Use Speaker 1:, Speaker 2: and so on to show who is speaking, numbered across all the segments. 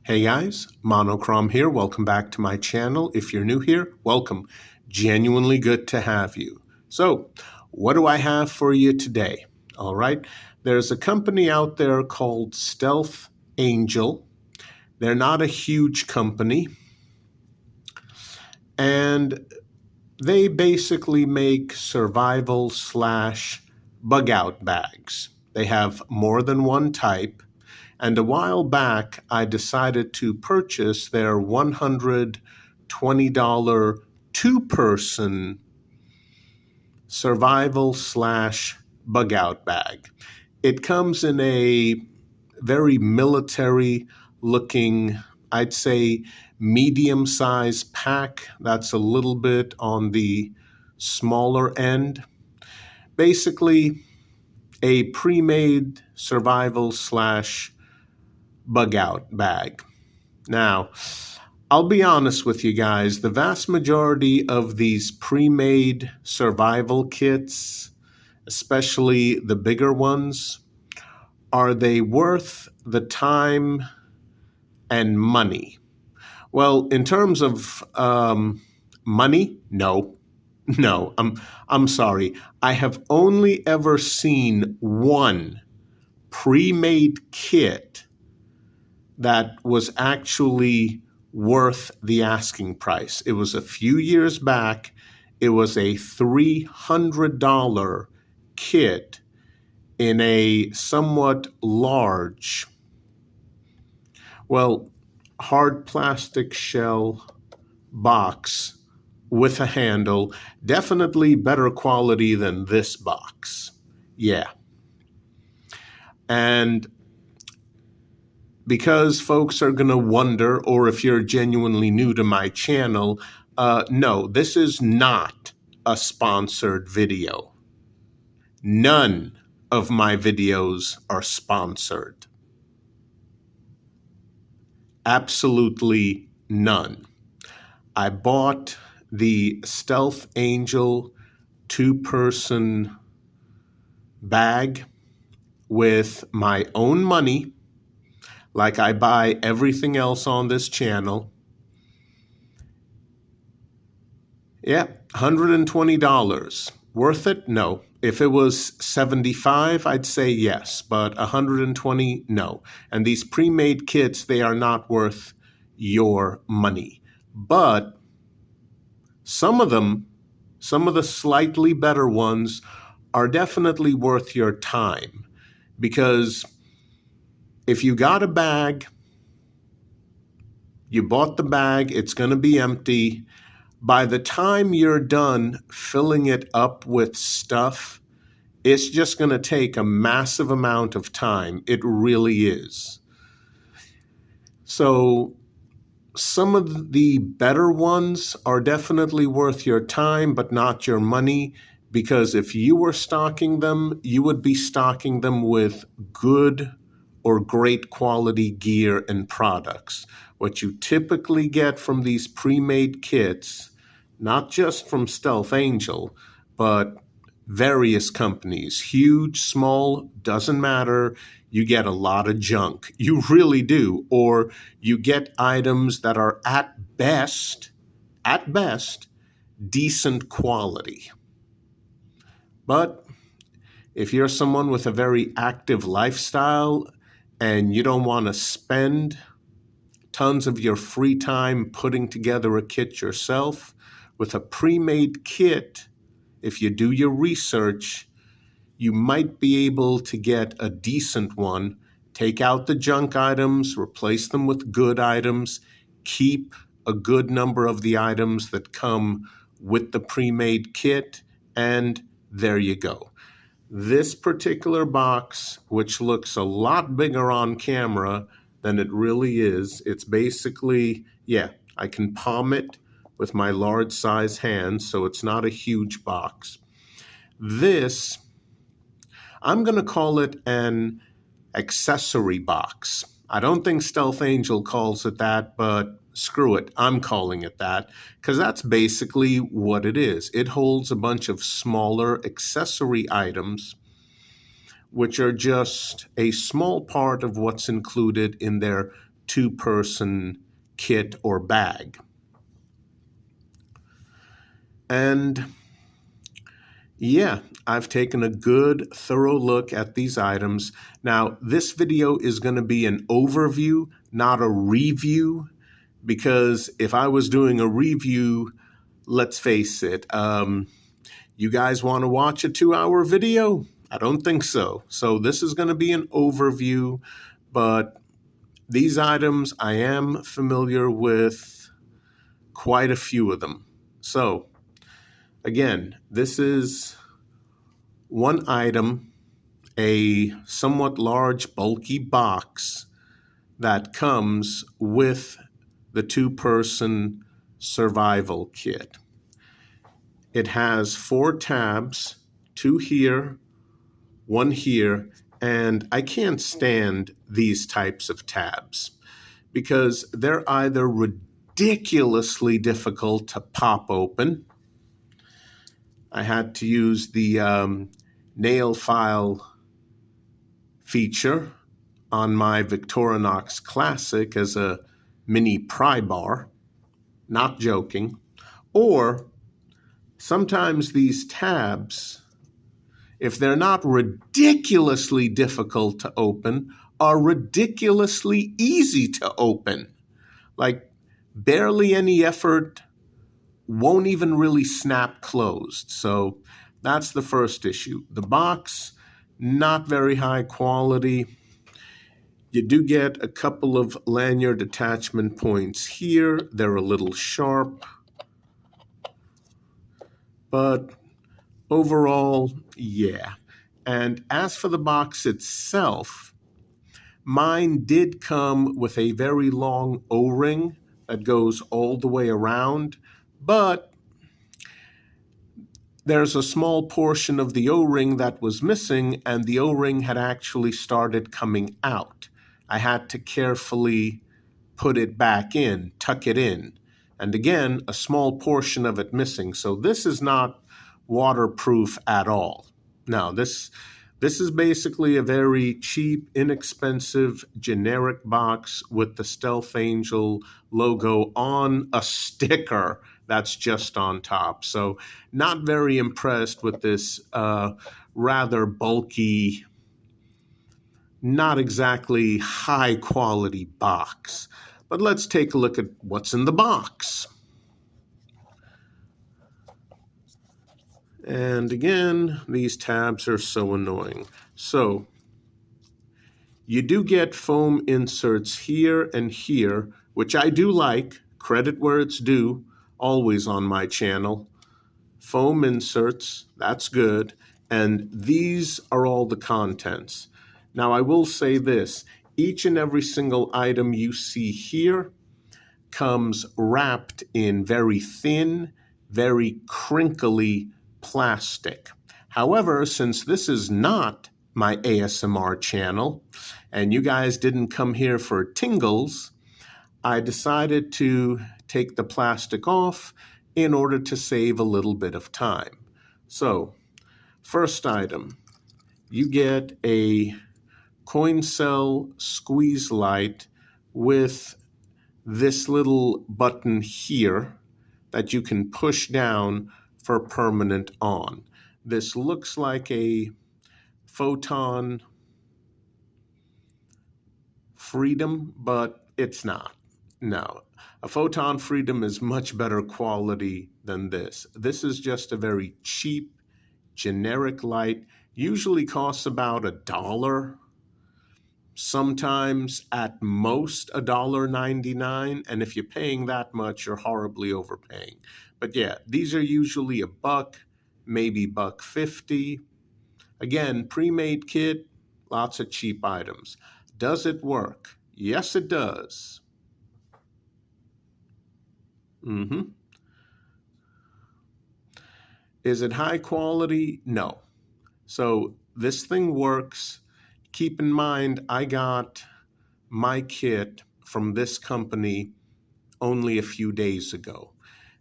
Speaker 1: Hey guys, Monochrome here. Welcome back to my channel. If you're new here, welcome. Genuinely good to have you. So, what do I have for you today? All right, there's a company out there called Stealth Angel. They're not a huge company, and they basically make survival slash bug out bags. They have more than one type. And a while back, I decided to purchase their $120 two-person survival slash bug out bag. It comes in a very military looking, I'd say, medium-sized pack. That's a little bit on the smaller end. Basically, a pre-made survival slash bug out bag. Now, I'll be honest with you guys, the vast majority of these pre-made survival kits, especially the bigger ones, are they worth the time and money? Well, in terms of money, no. No, I'm sorry. I have only ever seen one pre-made kit that was actually worth the asking price. It was a few years back. It was a $300 kit in a somewhat large, hard plastic shell box with a handle. Definitely better quality than this box. Yeah. And because folks are going to wonder, or if you're genuinely new to my channel, no, this is not a sponsored video. None of my videos are sponsored. Absolutely none. I bought the Stealth Angel two-person bag with my own money, like I buy everything else on this channel. Yeah, $120. Worth it? No. If it was $75, I'd say yes, but $120, no. And these pre-made kits, they are not worth your money. But some of them, some of the slightly better ones, are definitely worth your time. Because if you got a bag, you bought the bag, it's going to be empty. By the time you're done filling it up with stuff, it's just going to take a massive amount of time. It really is. So some of the better ones are definitely worth your time, but not your money. Because if you were stocking them, you would be stocking them with good or great quality gear and products. What you typically get from these pre-made kits, not just from Stealth Angel, but various companies, huge, small, doesn't matter, you get a lot of junk. You really do. Or you get items that are at best, decent quality. But if you're someone with a very active lifestyle and you don't want to spend tons of your free time putting together a kit yourself, with a pre-made kit, if you do your research, you might be able to get a decent one, take out the junk items, replace them with good items, keep a good number of the items that come with the pre-made kit, and there you go. This particular box, which looks a lot bigger on camera than it really is, it's basically, yeah, I can palm it with my large size hands, so it's not a huge box. This, I'm going to call it an accessory box. I don't think Stealth Angel calls it that, but screw it, I'm calling it that, because that's basically what it is. It holds a bunch of smaller accessory items, which are just a small part of what's included in their two-person kit or bag. And yeah, I've taken a good, thorough look at these items. Now, this video is going to be an overview, not a review, because if I was doing a review, let's face it, you guys want to watch a 2-hour video? I don't think so. So this is going to be an overview, but these items, I am familiar with quite a few of them. So again, this is one item, a somewhat large, bulky box that comes with the two-person survival kit. It has 4 tabs, 2 here, 1 here, and I can't stand these types of tabs because they're either ridiculously difficult to pop open. I had to use the nail file feature on my Victorinox Classic as a mini pry bar, not joking. Or sometimes these tabs, if they're not ridiculously difficult to open, are ridiculously easy to open. Like barely any effort, won't even really snap closed. So that's the first issue. The box, not very high quality. You do get a couple of lanyard attachment points here. They're a little sharp. But overall, yeah. And as for the box itself, mine did come with a very long O-ring that goes all the way around, but there's a small portion of the O-ring that was missing, and the O-ring had actually started coming out. I had to carefully put it back in, tuck it in. And again, a small portion of it missing. So this is not waterproof at all. Now, this is basically a very cheap, inexpensive, generic box with the Stealth Angel logo on a sticker that's just on top. So not very impressed with this rather bulky, not exactly high quality box. But let's take a look at what's in the box. And again, these tabs are so annoying. So you do get foam inserts here and here, which I do like. Credit where it's due, always on my channel. Foam inserts, that's good. And these are all the contents. Now, I will say this. Each and every single item you see here comes wrapped in very thin, very crinkly plastic. However, since this is not my ASMR channel, and you guys didn't come here for tingles, I decided to take the plastic off in order to save a little bit of time. So, first item, you get a coin cell squeeze light with this little button here that you can push down for permanent on. This looks like a Photon Freedom, but it's not. No, a Photon Freedom is much better quality than this. This is just a very cheap, generic light. Usually costs about $1. Sometimes at most $1.99, and if you're paying that much, you're horribly overpaying. But yeah, these are usually $1, maybe $1.50. Again, pre-made kit, lots of cheap items. Does it work? Yes, it does. Is it high quality? No. So this thing works. Keep in mind, I got my kit from this company only a few days ago.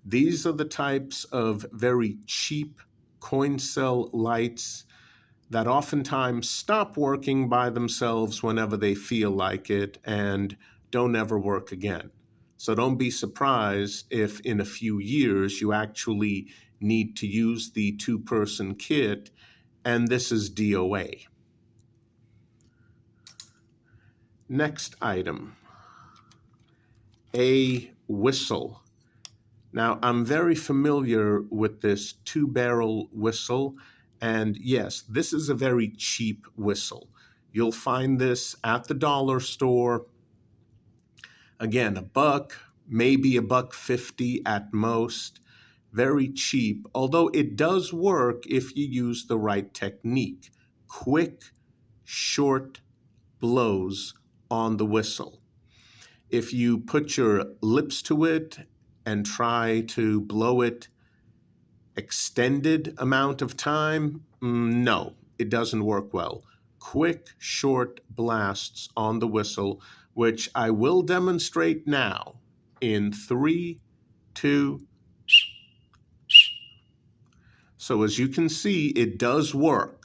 Speaker 1: These are the types of very cheap coin cell lights that oftentimes stop working by themselves whenever they feel like it and don't ever work again. So don't be surprised if in a few years you actually need to use the two-person kit and this is DOA. Next item, a whistle. Now, I'm very familiar with this two-barrel whistle, and yes, this is a very cheap whistle. You'll find this at the dollar store. Again, $1, maybe $1.50 at most. Very cheap, although it does work if you use the right technique. Quick, short blows on the whistle. If you put your lips to it and try to blow it extended amount of time, no, it doesn't work well. Quick, short blasts on the whistle, which I will demonstrate now in 3, 2. So as you can see, it does work.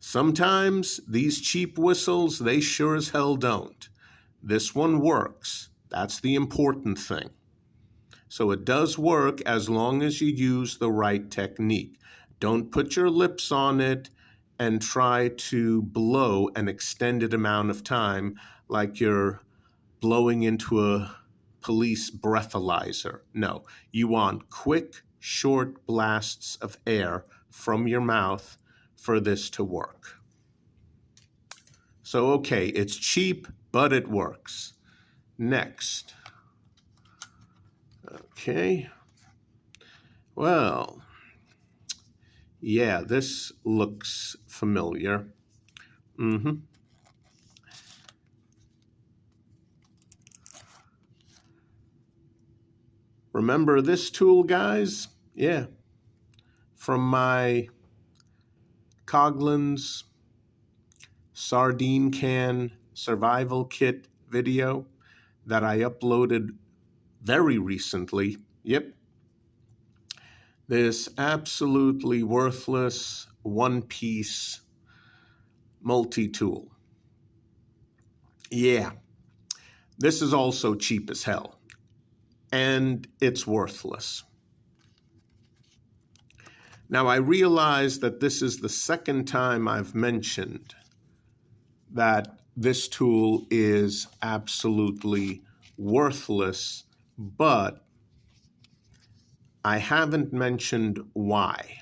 Speaker 1: Sometimes these cheap whistles, they sure as hell don't. This one works. That's the important thing. So it does work as long as you use the right technique. Don't put your lips on it and try to blow an extended amount of time like you're blowing into a police breathalyzer. No, you want quick, short blasts of air from your mouth for this to work. So, okay, it's cheap, but it works. Next. Okay. Well, yeah, this looks familiar. Remember this tool, guys? Yeah. From my Coghlan's sardine can survival kit video that I uploaded very recently. Yep. This absolutely worthless one-piece multi-tool. Yeah. This is also cheap as hell. And it's worthless. Now, I realize that this is the second time I've mentioned that this tool is absolutely worthless, but I haven't mentioned why.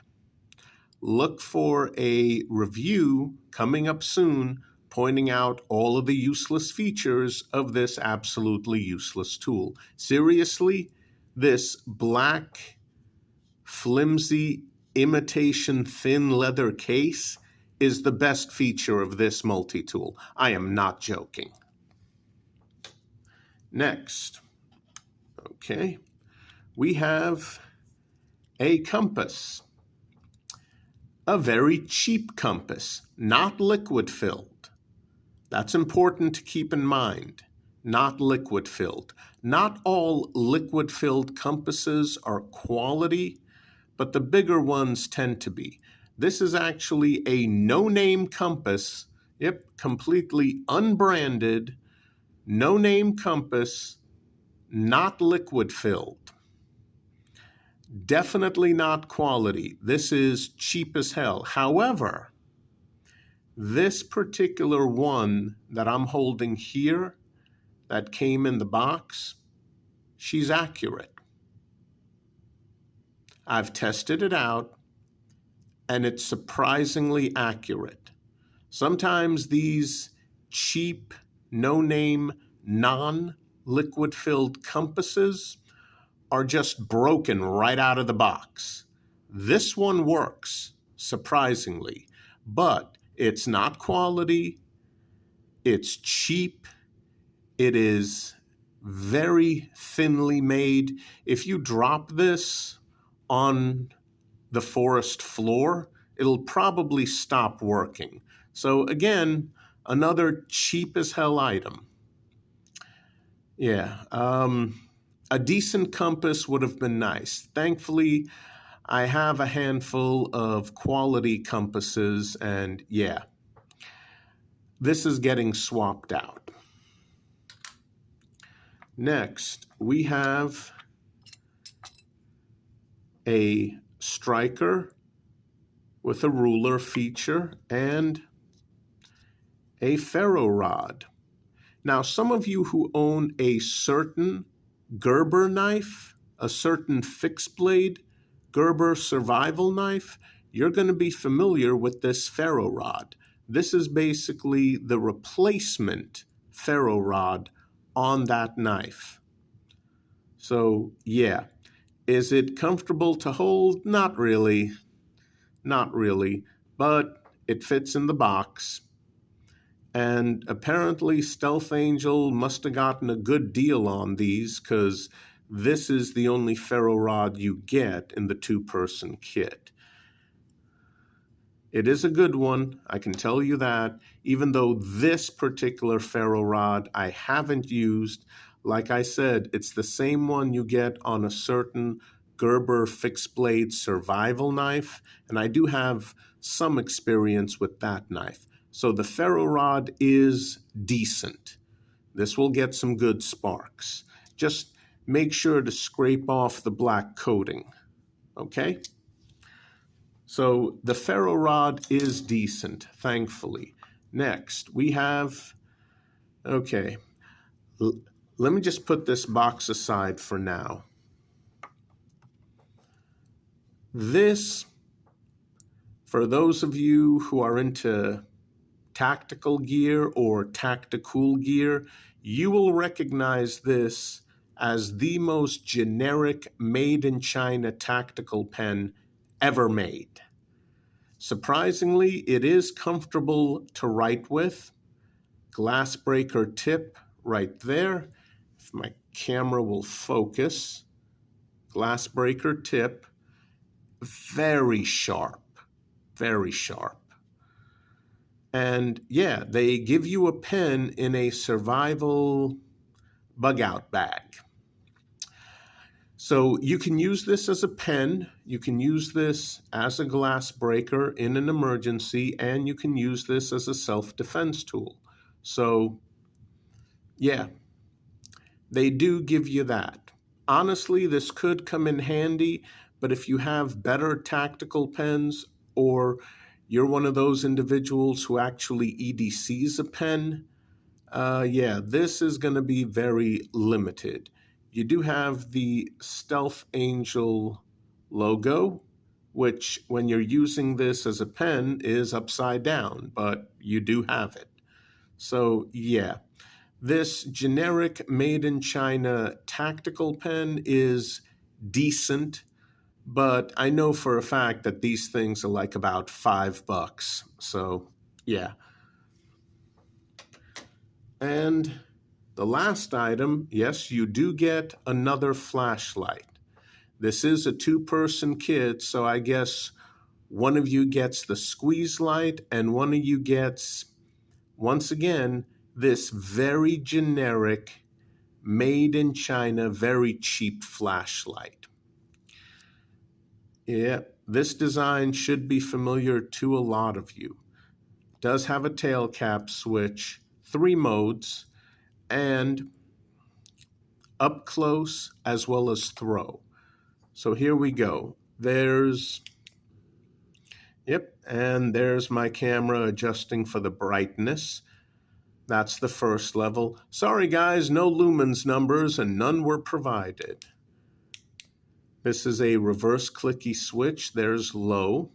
Speaker 1: Look for a review coming up soon pointing out all of the useless features of this absolutely useless tool. Seriously, this black, flimsy, imitation thin leather case is the best feature of this multi-tool. I am not joking. Next, okay, we have a compass. A very cheap compass, not liquid-filled. That's important to keep in mind. Not liquid-filled. Not all liquid-filled compasses are quality, but the bigger ones tend to be. This is actually a no-name compass, yep, completely unbranded, no-name compass, not liquid-filled. Definitely not quality. This is cheap as hell. However, this particular one that I'm holding here that came in the box, she's accurate. I've tested it out, and it's surprisingly accurate. Sometimes these cheap, no-name, non-liquid-filled compasses are just broken right out of the box. This one works, surprisingly, but it's not quality, it's cheap, it is very thinly made. If you drop this on the forest floor, it'll probably stop working. So again, another cheap as hell item. Yeah, a decent compass would have been nice. Thankfully, I have a handful of quality compasses, and yeah, this is getting swapped out. Next, we have a striker with a ruler feature and a ferro rod. Now, some of you who own a certain Gerber knife, a certain fixed blade Gerber survival knife, you're going to be familiar with this ferro rod. This is basically the replacement ferro rod on that knife. So yeah, is it comfortable to hold? Not really, but it fits in the box. And apparently Stealth Angel must have gotten a good deal on these, because this is the only ferro rod you get in the two-person kit. It is a good one, I can tell you that, even though this particular ferro rod I haven't used. Like I said, it's the same one you get on a certain Gerber fixed blade survival knife, and I do have some experience with that knife. So the ferro rod is decent. This will get some good sparks. Just make sure to scrape off the black coating, okay? So the ferro rod is decent, thankfully. Next, we have, okay, let me just put this box aside for now. This, for those of you who are into tactical gear or tactical gear, you will recognize this as the most generic made-in-China tactical pen ever made. Surprisingly, it is comfortable to write with. Glass breaker tip right there. If my camera will focus. Glass breaker tip. Very sharp. Very sharp. And yeah, they give you a pen in a survival bug out bag. So you can use this as a pen, you can use this as a glass breaker in an emergency, and you can use this as a self-defense tool. So yeah, they do give you that. Honestly, this could come in handy, but if you have better tactical pens, or you're one of those individuals who actually EDCs a pen, yeah, this is going to be very limited. You do have the Stealth Angel logo, which when you're using this as a pen is upside down, but you do have it. So yeah, this generic made-in-China tactical pen is decent, but I know for a fact that these things are like about $5. So yeah. And the last item, yes, you do get another flashlight. This is a two-person kit, so I guess one of you gets the squeeze light and one of you gets, once again, this very generic, made-in-China, very cheap flashlight. Yeah, this design should be familiar to a lot of you. It does have a tail cap switch, 3 modes, and up close as well as throw. So here we go. There's, yep, and there's my camera adjusting for the brightness. That's the first level. Sorry guys, no lumens numbers and none were provided. This is a reverse clicky switch. There's low.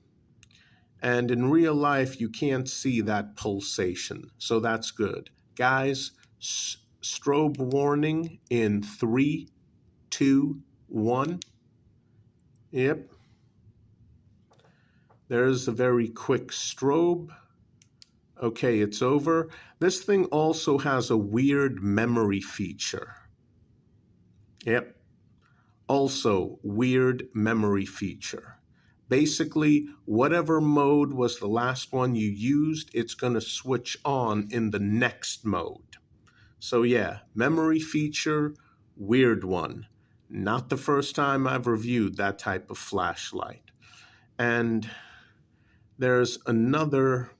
Speaker 1: And in real life, you can't see that pulsation, so that's good. Guys, strobe warning in 3, 2, 1. Yep. There's a very quick strobe. Okay, it's over. This thing also has a weird memory feature. Yep. Also, weird memory feature. Basically, whatever mode was the last one you used, it's going to switch on in the next mode. So yeah, memory feature, weird one. Not the first time I've reviewed that type of flashlight. And there's another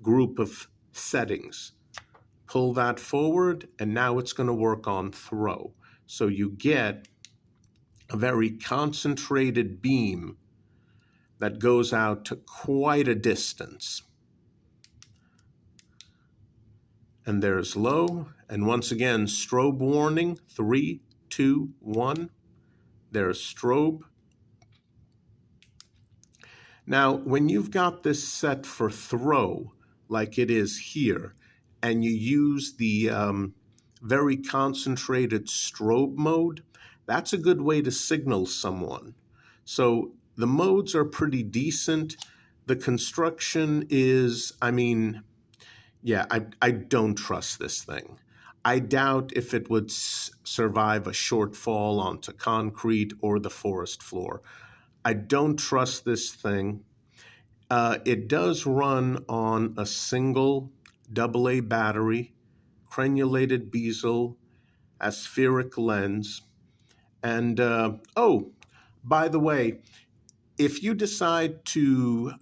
Speaker 1: group of settings. pull that forward, and now it's going to work on throw. So you get a very concentrated beam that goes out to quite a distance. And there's low, and once again, strobe warning, 3, 2, 1. There's strobe. Now, when you've got this set for throw, like it is here, and you use the very concentrated strobe mode, that's a good way to signal someone. So the modes are pretty decent. The construction is, yeah, I don't trust this thing. I doubt if it would survive a short fall onto concrete or the forest floor. I don't trust this thing. It does run on a single AA battery, crenulated bezel, aspheric lens. And, oh, by the way, if you decide to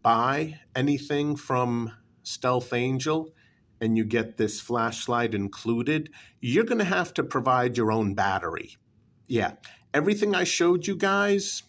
Speaker 1: buy anything from Stealth Angel and you get this flashlight included, you're going to have to provide your own battery. Yeah, everything I showed you guys,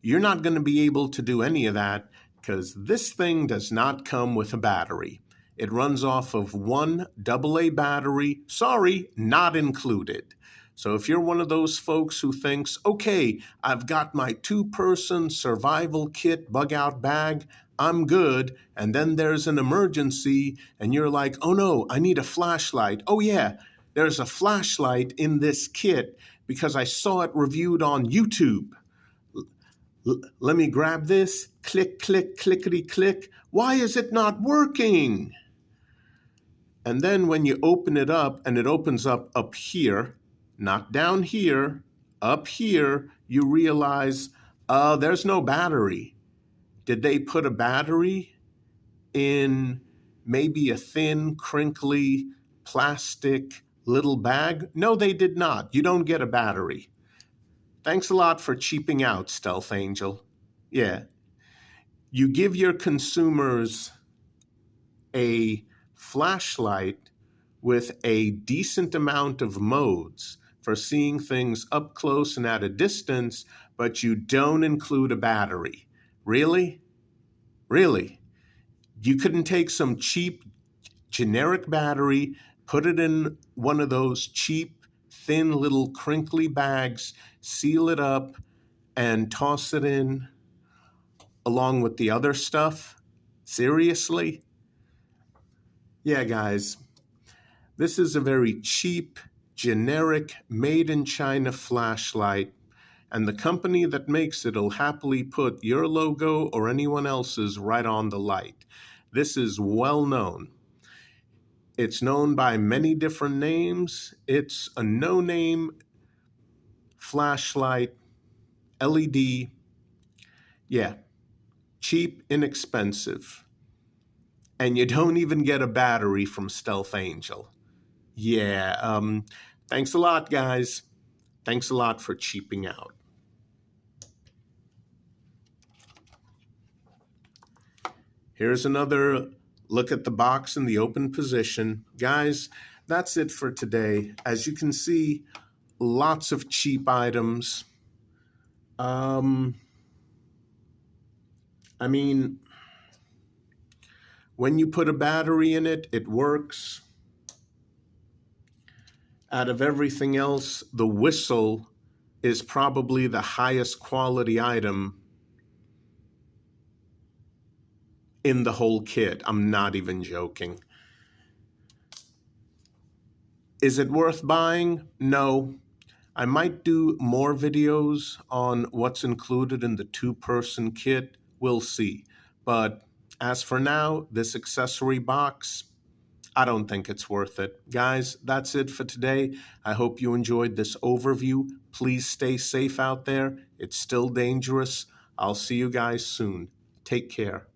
Speaker 1: you're not going to be able to do any of that because this thing does not come with a battery. It runs off of one AA battery, sorry, not included. So if you're one of those folks who thinks, okay, I've got my 2-person survival kit bug out bag, I'm good, and then there's an emergency, and you're like, oh no, I need a flashlight. Oh yeah, there's a flashlight in this kit because I saw it reviewed on YouTube. Let me grab this, click, click, clickety, click. Why is it not working? And then when you open it up and it opens up here, not down here, up here, you realize there's no battery. Did they put a battery in maybe a thin, crinkly, plastic little bag? No, they did not. You don't get a battery. Thanks a lot for cheaping out, Stealth Angel. Yeah. You give your consumers a flashlight with a decent amount of modes for seeing things up close and at a distance, but you don't include a battery. Really? Really? You couldn't take some cheap generic battery, put it in one of those cheap, thin little crinkly bags, seal it up, and toss it in along with the other stuff? Seriously? Yeah, guys, this is a very cheap, generic, made-in-China flashlight, and the company that makes it will happily put your logo or anyone else's right on the light. This is well known. It's known by many different names. It's a no-name flashlight, LED. Yeah, cheap, inexpensive. And you don't even get a battery from Stealth Angel. Yeah, thanks a lot, guys. Thanks a lot for cheaping out. Here's another look at the box in the open position. Guys, that's it for today. As you can see, lots of cheap items. When you put a battery in it, it works. Out of everything else, the whistle is probably the highest quality item in the whole kit. I'm not even joking. Is it worth buying? No. I might do more videos on what's included in the 2-person kit. We'll see. But as for now, this accessory box, I don't think it's worth it. Guys, that's it for today. I hope you enjoyed this overview. Please stay safe out there. It's still dangerous. I'll see you guys soon. Take care.